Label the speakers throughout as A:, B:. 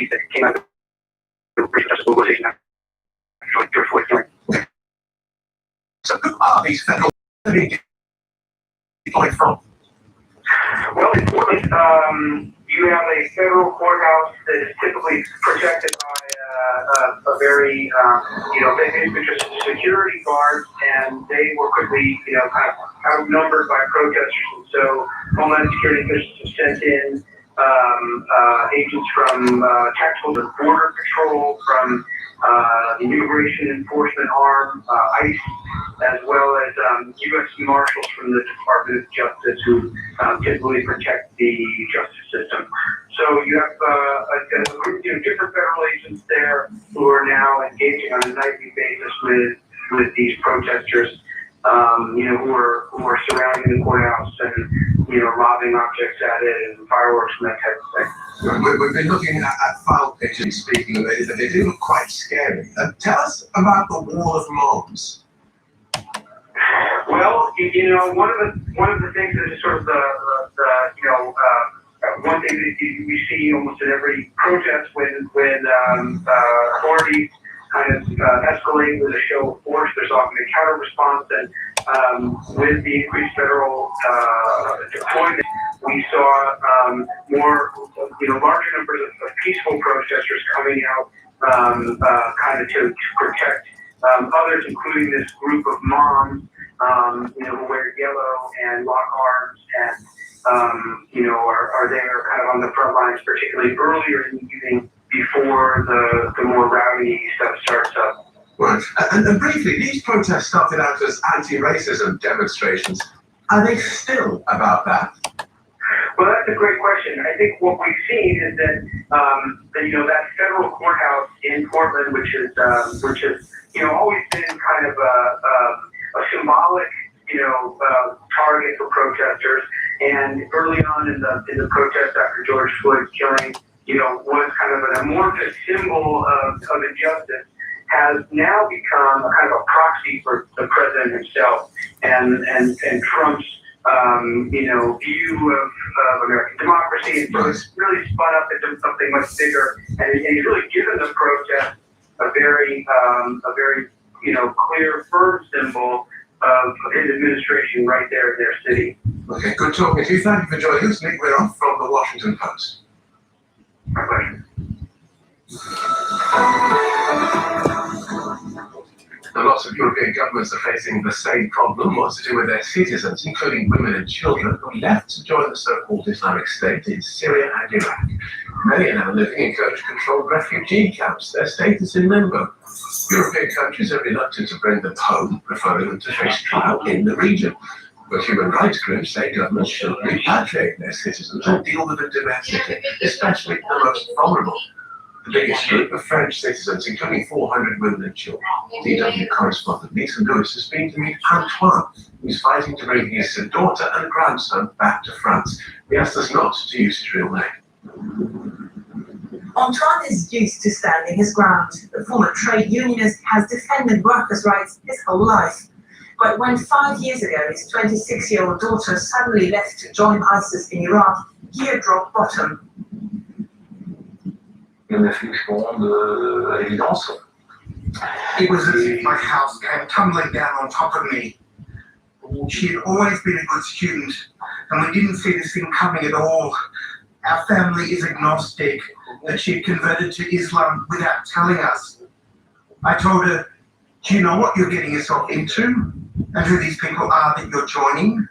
A: that came out of the British mobilization after George Floyd killing.
B: So who are these federal deployed from?
A: Well, in Portland, you have a federal courthouse that is typically protected by a very, basically just security guards, and they were quickly, kind of outnumbered by protesters. And so Homeland Security officials have sent in agents from Tactical Border Patrol, from the Immigration Enforcement Arm, ICE, as well as U.S. Marshals from the Department of Justice, who typically protect the justice system. So you have a group of different federal agents there who are now engaging on a nightly basis with these protesters, who are surrounding the courthouse and lobbing objects at it and fireworks and that type of thing.
B: We've been looking at file pictures, speaking of it, and they do look quite scary. Tell us about the Wall of Moms.
A: Well, one of the things that is sort of one thing that we see almost at every protest when authorities kind of escalate with a show of force, there's often a counter response, and with the increased federal deployment, we saw larger numbers of peaceful protesters coming out kind of to protect others, including this group of moms, who wear yellow and lock arms and, are there kind of on the front lines, particularly earlier in the evening before the more rowdy stuff starts up.
B: Right. And briefly, these protests started out as anti-racism demonstrations. Are they still about that?
A: Well, that's a great question. I think what we've seen is that federal courthouse in Portland, which has always been kind of a symbolic target for protesters, and early on in the protest after George Floyd's killing, was kind of an amorphous symbol of injustice, has now become a kind of a proxy for the president himself and Trump's view of American democracy. And so it's really spun up into something much bigger, and he's really given the protest a very clear, firm symbol of his administration right there in their city.
B: Okay, good talking to you. Thank you for joining us. Nick Wiron from the Washington Post.
A: My pleasure.
B: And lots of European governments are facing the same problem, what's to do with their citizens, including women and children, who left to join the so-called Islamic State in Syria and Iraq. Many are now living in Kurdish-controlled refugee camps, their status in limbo. European countries are reluctant to bring them home, preferring them to face trial in the region. But human rights groups say governments should repatriate their citizens and deal with them domestically, especially the most vulnerable. The biggest group of French citizens, including 400 women and children. DW correspondent Lisa Lewis has been to meet Antoine, who's fighting to bring his daughter and grandson back to France. He asked us not to use his real name.
C: Antoine is used to standing his ground. The former trade unionist has defended workers' rights his whole life. But when 5 years ago his 26-year-old daughter suddenly left to join ISIS in Iraq, he had dropped bottom.
D: It was as if my house came tumbling down on top of me. She had always been a good student, and we didn't see this thing coming at all. Our family is agnostic, that she had converted to Islam without telling us. I told her, do you know what you're getting yourself into? And who these people are that you're joining?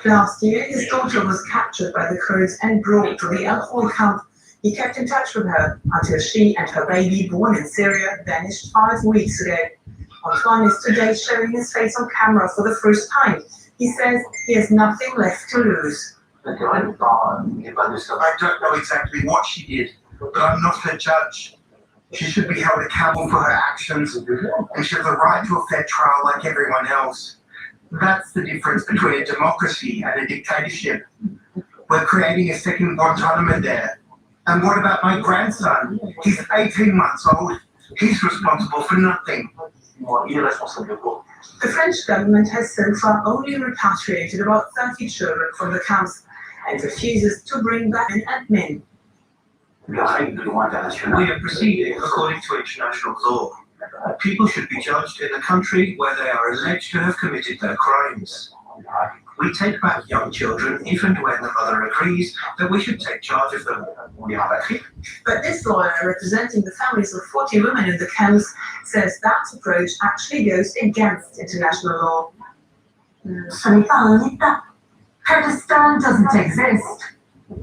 C: Last year, his daughter was captured by the Kurds and brought to the El Hol camp. He kept in touch with her until she and her baby, born in Syria, vanished 5 weeks ago. Antoine is today showing his face on camera for the first time. He says he has nothing left to lose.
D: I don't know exactly what she did, but I'm not her judge. She should be held accountable for her actions, and she has a right to a fair trial like everyone else. That's the difference between a democracy and a dictatorship. We're creating a second Guantanamo there. And what about my grandson? He's 18 months old. He's responsible for nothing.
C: The French government has so far only repatriated about 30 children from the camps and refuses to bring back women and men.
D: We are proceeding according to international law. People should be judged in the country where they are alleged to have committed their crimes. We take back young children if and when the mother agrees that we should take charge of them.
C: But this lawyer, representing the families of 40 women in the camps, says that approach actually goes against international law.
E: Kurdistan doesn't exist.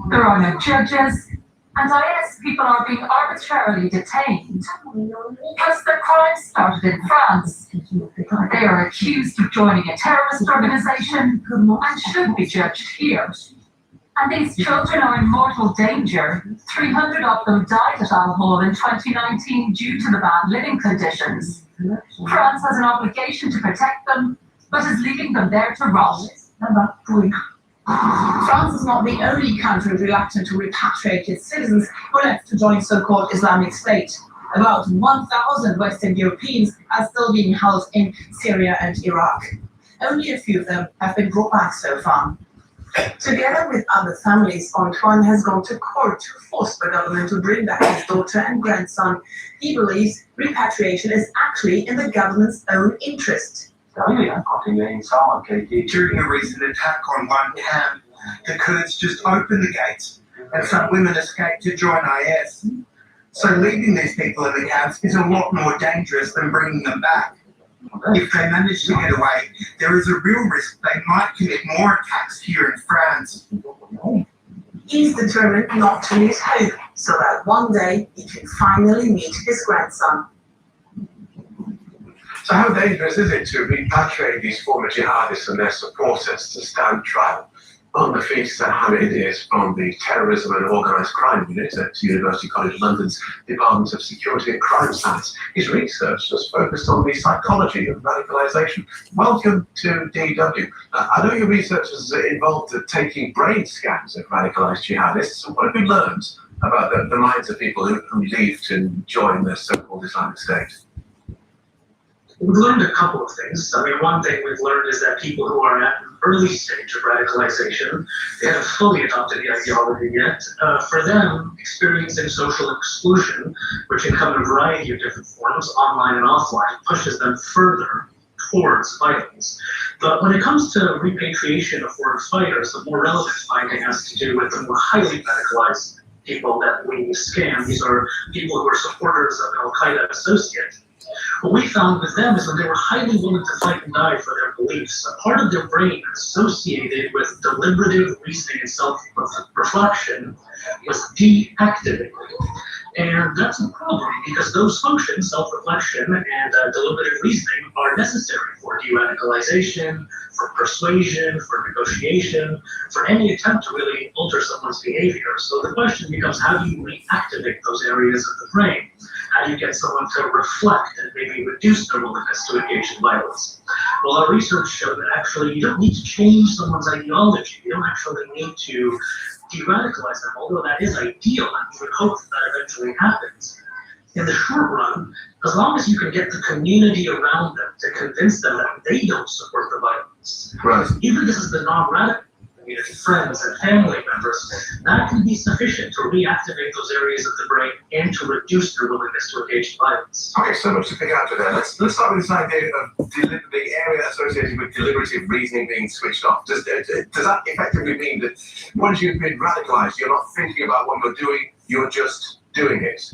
E: There are no judges, and IS people are being arbitrarily detained. Plus, the crime started in France. They are accused of joining a terrorist organization and should be judged here. And these children are in mortal danger. 300 of them died at Al-Hol in 2019 due to the bad living conditions. France has an obligation to protect them, but is leaving them there to rot.
C: France is not the only country reluctant to repatriate its citizens who left to join so-called Islamic State. About 1,000 Western Europeans are still being held in Syria and Iraq. Only a few of them have been brought back so far. Together with other families, Antoine has gone to court to force the government to bring back his daughter and grandson. He believes repatriation is actually in the government's own interest.
D: During a recent attack on one camp, the Kurds just opened the gates and some women escaped to join IS. So leaving these people in the camps is a lot more dangerous than bringing them back. If they manage to get away, there is a real risk they might commit more attacks here in France.
C: He's determined not to lose hope, so that one day he can finally meet his grandson.
B: So how dangerous is it to repatriate these former jihadists and their supporters to stand trial? On the feast, Hamid is from the Terrorism and Organised Crime Unit at University College London's Department of Security and Crime Science. His research has focused on the psychology of radicalisation. Welcome to DW. I know your research is involved in taking brain scans of radicalised jihadists. What have you learned about the minds of people who leave to join the so-called Islamic State?
F: We've learned a couple of things. I mean, one thing we've learned is that people who are at an early stage of radicalization, they haven't fully adopted the ideology yet. For them, experiencing social exclusion, which can come in a variety of different forms, online and offline, pushes them further towards violence. But when it comes to repatriation of foreign fighters, the more relevant finding has to do with the more highly radicalized people that we scan. These are people who are supporters of Al-Qaeda associates. What we found with them is that they were highly willing to fight and die for their beliefs. A part of their brain associated with deliberative reasoning and self-reflection was deactivated. And that's a problem because those functions, self-reflection and deliberative reasoning, are necessary for de-radicalization, for persuasion, for negotiation, for any attempt to really alter someone's behavior. So the question becomes, how do you reactivate those areas of the brain? How do you get someone to reflect and maybe reduce their willingness to engage in violence? Well, our research showed that actually you don't need to change someone's ideology. You don't actually need to de-radicalize them, although that is ideal and we would hope that eventually happens. In the short run, as long as you can get the community around them to convince them that they don't support the violence,
B: Right.
F: even if this is the non-radical community, friends and family members, that can be sufficient to reactivate those areas of the brain and to reduce their willingness to engage in violence.
B: Okay, so much to pick out of there. Let's start with this idea of the area associated with deliberative reasoning being switched off. Does that effectively mean that once you've been radicalised, you're not thinking about what you're doing, you're just doing it?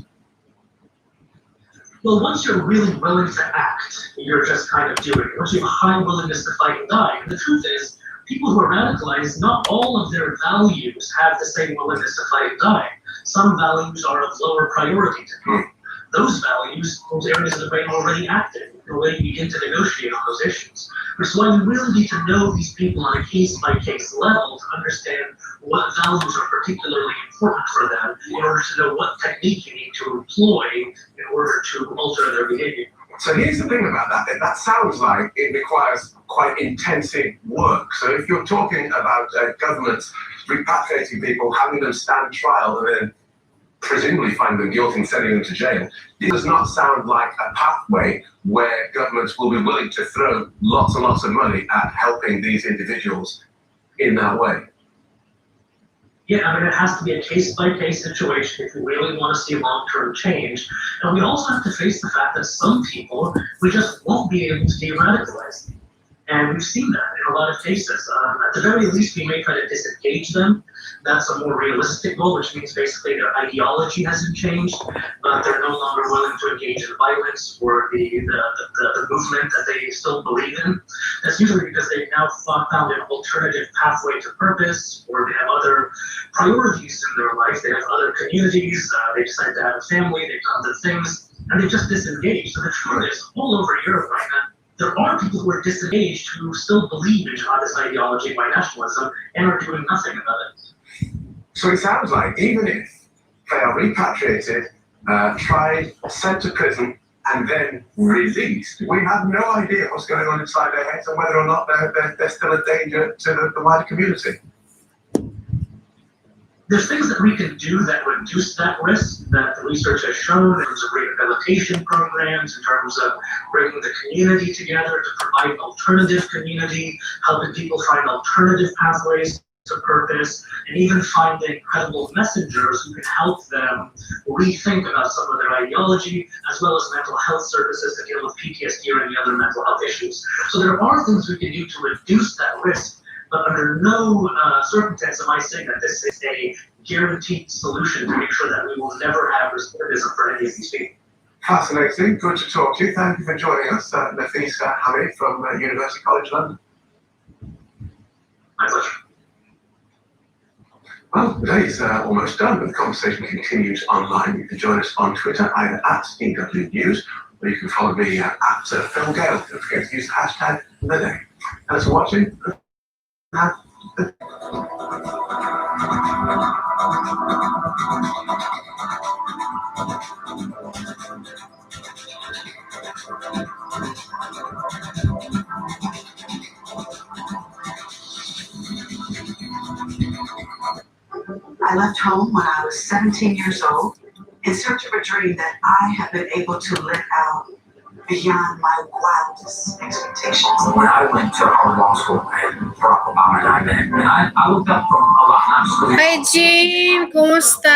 F: Well, once you're really willing to act, you're just kind of doing it. Once you have a high willingness to fight and die, and the truth is, people who are radicalized, not all of their values have the same willingness to fight and die. Some values are of lower priority to them. Those values, those areas of the brain are already active. You can already begin to negotiate on those issues. Which is why you really need to know these people on a case-by-case level to understand what values are particularly important for them in order to know what technique you need to employ in order to alter their behavior.
B: So here's the thing about that. That sounds like it requires quite intensive work. So if you're talking about governments repatriating people, having them stand trial, and then presumably finding them guilty and sending them to jail, it does not sound like a pathway where governments will be willing to throw lots and lots of money at helping these individuals in that way.
F: Yeah, I mean, it has to be a case-by-case situation if we really want to see long-term change. And we also have to face the fact that some people, we just won't be able to de-radicalize. And we've seen that in a lot of cases. At the very least, we may try to disengage them. That's a more realistic goal, which means basically their ideology hasn't changed, but they're no longer willing to engage in violence or the movement that they still believe in. That's usually because they've now found an alternative pathway to purpose, or they have other priorities in their life. They have other communities, they decide to have a family, they've done other things, and they just disengage. So the truth is, all over Europe right now, there are people who are disengaged who still believe in jihadist ideology by nationalism and are doing nothing about it.
B: So it sounds like even if they are repatriated, tried, sent to prison, and then released, we have no idea what's going on inside their heads and whether or not they're still a danger to the wider community.
F: There's things that we can do that reduce that risk that the research has shown in terms of rehabilitation programs, in terms of bringing the community together to provide an alternative community, helping people find alternative pathways to purpose, and even finding credible messengers who can help them rethink about some of their ideology, as well as mental health services to deal with PTSD or any other mental health issues. So there are things we can do to reduce that risk. But under no circumstance am I saying that this is a guaranteed solution to make sure that we will never have recidivism for any of these people.
B: Fascinating. Good to talk to you. Thank you for joining us, Nafis Hamid from University College London.
F: My pleasure.
B: Well, the day's almost done, but the conversation continues online. You can join us on Twitter, either at EW News, or you can follow me at Phil Gale. Don't forget to use the hashtag the day. Thanks for watching.
C: I left home when I was 17 years old in search of a dream that I have been able to live out beyond my wildest expectations.
G: When I went to Harvard Law School and Barack Obama and I met, and I looked up from a lot, not just
H: Hi Jim, ¿cómo está?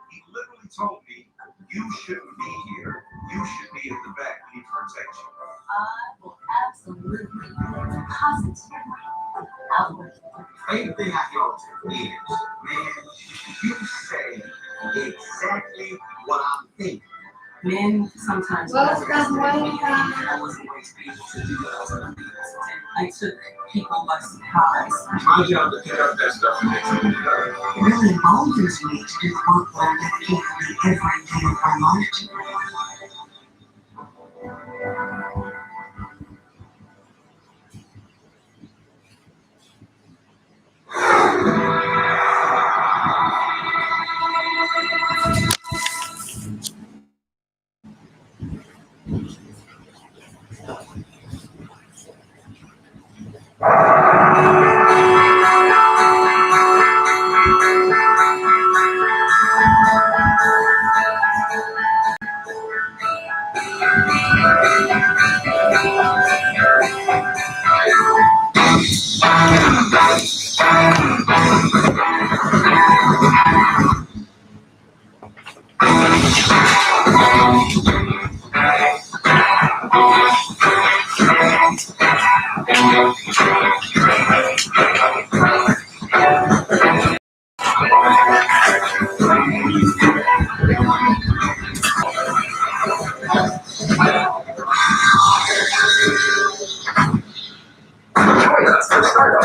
D: He literally told me, you shouldn't be here. You should be in the back. We need to protect you.
E: I will absolutely, positively, outward.
D: Main thing I know is, man, you say exactly what I'm thinking.
C: Men sometimes
H: Welcome, welcome.
C: I wasn't going to be able to do what I was going to do. I took people by surprise.
B: My job to pick up that stuff and make something better.
C: It really emboldens me to do the work that I'm dedicating every day of my life to.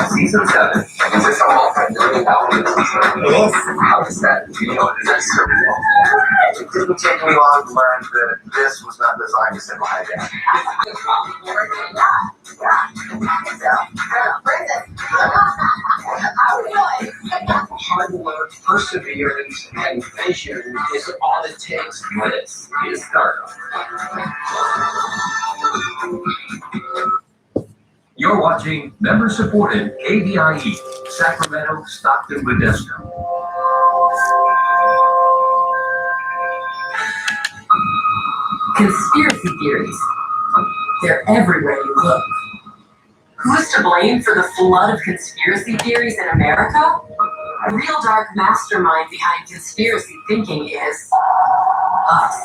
G: Season 7. Is this a multi-million dollar season? Yes. How is that? Do you know, is that surreal? It didn't take me long to learn that this was not designed to sit behind that. Hard work, perseverance, and vision is all it takes. This is startup. You're watching member-supported KVIE, Sacramento, Stockton, Modesto.
C: Conspiracy theories. They're everywhere you look. Who's to blame for the flood of conspiracy theories in America?
I: The real dark mastermind behind conspiracy thinking is us.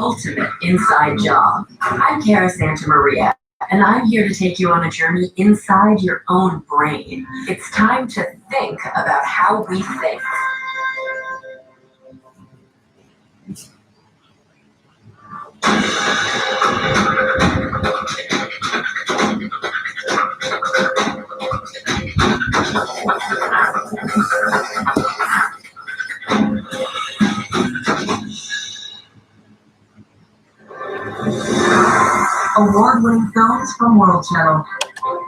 I: Ultimate inside job. I'm Cara Santa Maria, and I'm here to take you on a journey inside your own brain. It's time to think about how we think. Award-winning films from World Channel.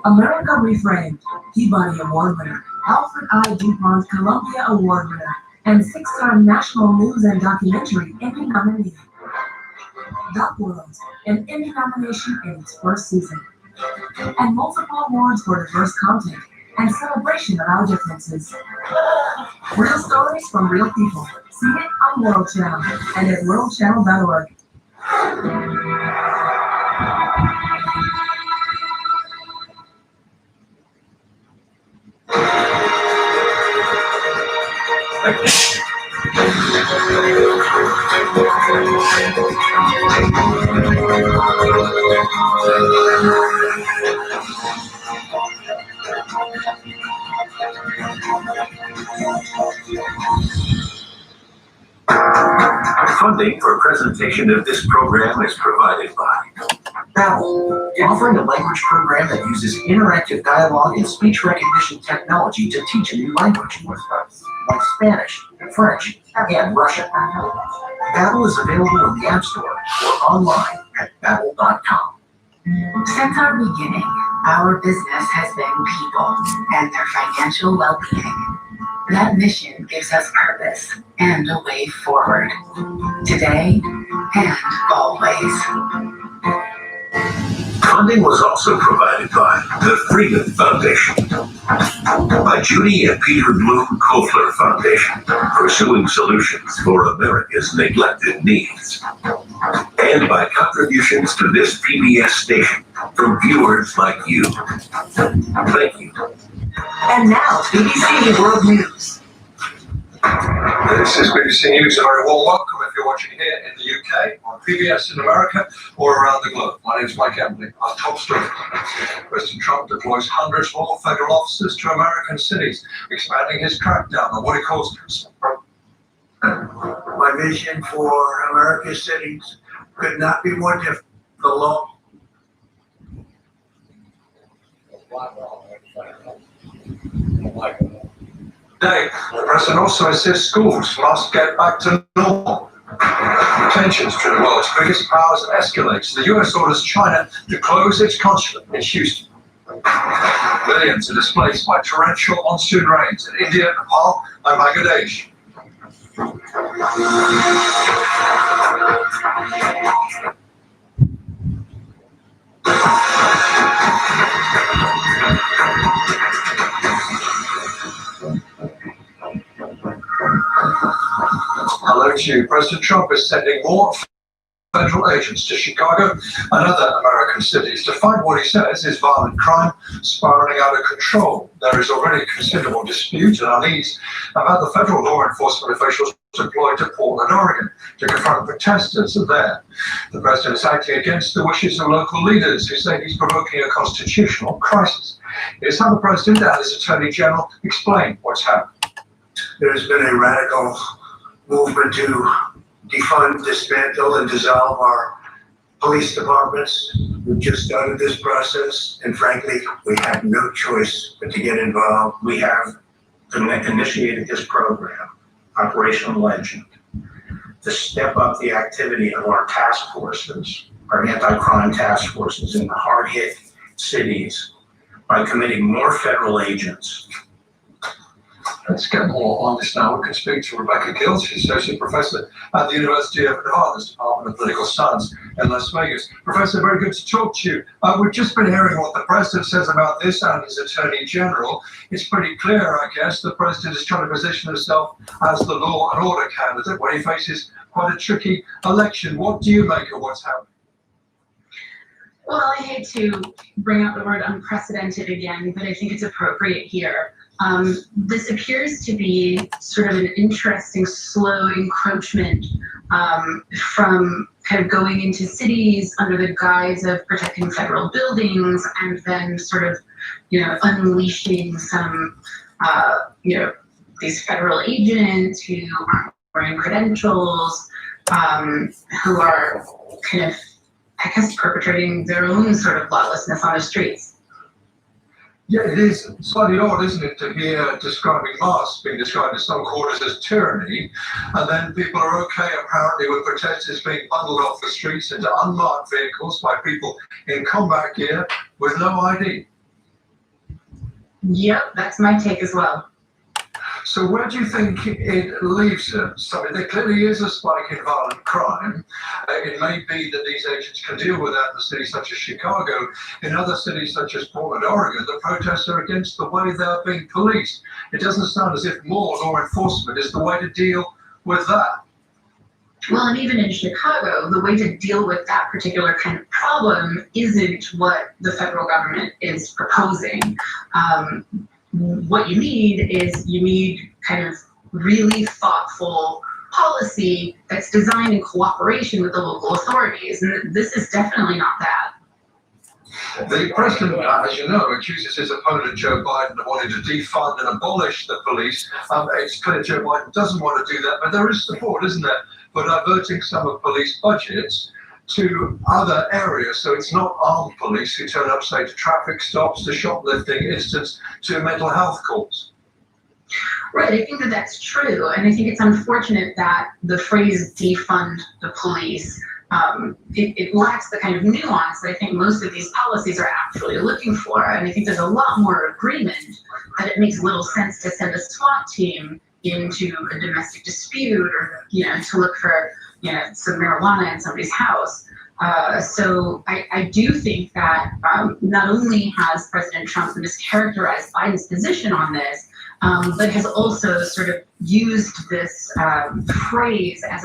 I: America Reframed, Peabody Award winner, Alfred I. DuPont Columbia Award winner, and 6-time National News and Documentary Emmy nominee. Duck World, an Emmy nomination in its first season. And multiple awards for diverse content and celebration of our differences. Real stories from real people. See it on World Channel and at worldchannel.org.
J: Funding for presentation of this program is provided by Babbel, offering a language program that uses interactive dialogue and speech recognition technology to teach a new language, like Spanish, French, and Russian. Babbel is available in the App Store or online at babbel.com.
I: Since our beginning, our business has been people and their financial well-being. That mission gives us purpose and a way forward, today and always.
J: Funding was also provided by the Freedom Foundation, by Judy and Peter Bloom Kofler Foundation, pursuing solutions for America's neglected needs, and by contributions to this PBS station from viewers like you. Thank you.
I: And now, BBC World News.
K: This is BBC News. A very warm welcome if you're watching here in the UK, on PBS in America, or around the globe. My name is Mike Embley. Our top story. President Trump deploys hundreds more federal officers to American cities, expanding his crackdown on what he calls
D: My vision for America's cities could not be more different. The law.
K: Today, the president also insists schools must get back to normal. Tensions between the world's biggest powers escalates. The US orders China to close its consulate in Houston. Millions are displaced by torrential monsoon rains in India, Nepal, and Bangladesh. Hello to you. President Trump is sending more federal agents to Chicago and other American cities to fight what he says is violent crime spiraling out of control. There is already considerable dispute and unease about the federal law enforcement officials deployed to Portland, Oregon, to confront protesters there. The president is acting against the wishes of local leaders who say he's provoking a constitutional crisis. Here's how the president and his attorney general explain what's happened.
D: There's been a radical movement to defund, dismantle, and dissolve our police departments. We've just started this process, and frankly, we have no choice but to get involved.
J: We have initiated this program, Operation Legend, to step up the activity of our task forces, our anti-crime task forces in the hard-hit cities by committing more federal agents.
K: Let's get more on this now. We can speak to Rebecca Gill. She's Associate Professor at the University of Nevada's Department of Political Science in Las Vegas. Professor, very good to talk to you. We've just been hearing what the President says about this and his Attorney General. It's pretty clear, I guess, the President is trying to position himself as the law and order candidate when he faces quite a tricky election. What do you make of what's happening?
L: Well, I hate to bring up the word unprecedented again, but I think it's appropriate here. This appears to be sort of an interesting, slow encroachment from kind of going into cities under the guise of protecting federal buildings and then sort of, unleashing some, these federal agents who aren't wearing credentials, who are kind of, I guess, perpetrating their own sort of lawlessness on the streets.
K: Yeah, it is slightly odd, isn't it, to hear describing masks being described in some quarters as tyranny, and then people are okay apparently with protesters being bundled off the streets into unmarked vehicles by people in combat gear with no ID.
L: Yep, that's my take as well.
K: So where do you think it leaves us? I mean, there clearly is a spike in violent crime. It may be that these agents can deal with that in cities such as Chicago. In other cities such as Portland, Oregon, the protests are against the way they're being policed. It doesn't sound as if more law enforcement is the way to deal with that.
L: Well, and even in Chicago, the way to deal with that particular kind of problem isn't what the federal government is proposing. What you need kind of really thoughtful policy that's designed in cooperation with the local authorities, and this is definitely not that.
K: The president, as you know, accuses his opponent Joe Biden of wanting to defund and abolish the police. It's clear Joe Biden doesn't want to do that, but there is support, isn't there, for diverting some of police budgets to other areas. So it's not armed police who turn up, say, to traffic stops, to shoplifting incidents, to mental health calls.
L: Right, I think that that's true, and I think it's unfortunate that the phrase defund the police, it lacks the kind of nuance that I think most of these policies are actually looking for, and I think there's a lot more agreement that it makes little sense to send a SWAT team into a domestic dispute or, to look for, some marijuana in somebody's house. So I do think that not only has President Trump mischaracterized Biden's position on this, but has also sort of used this phrase as a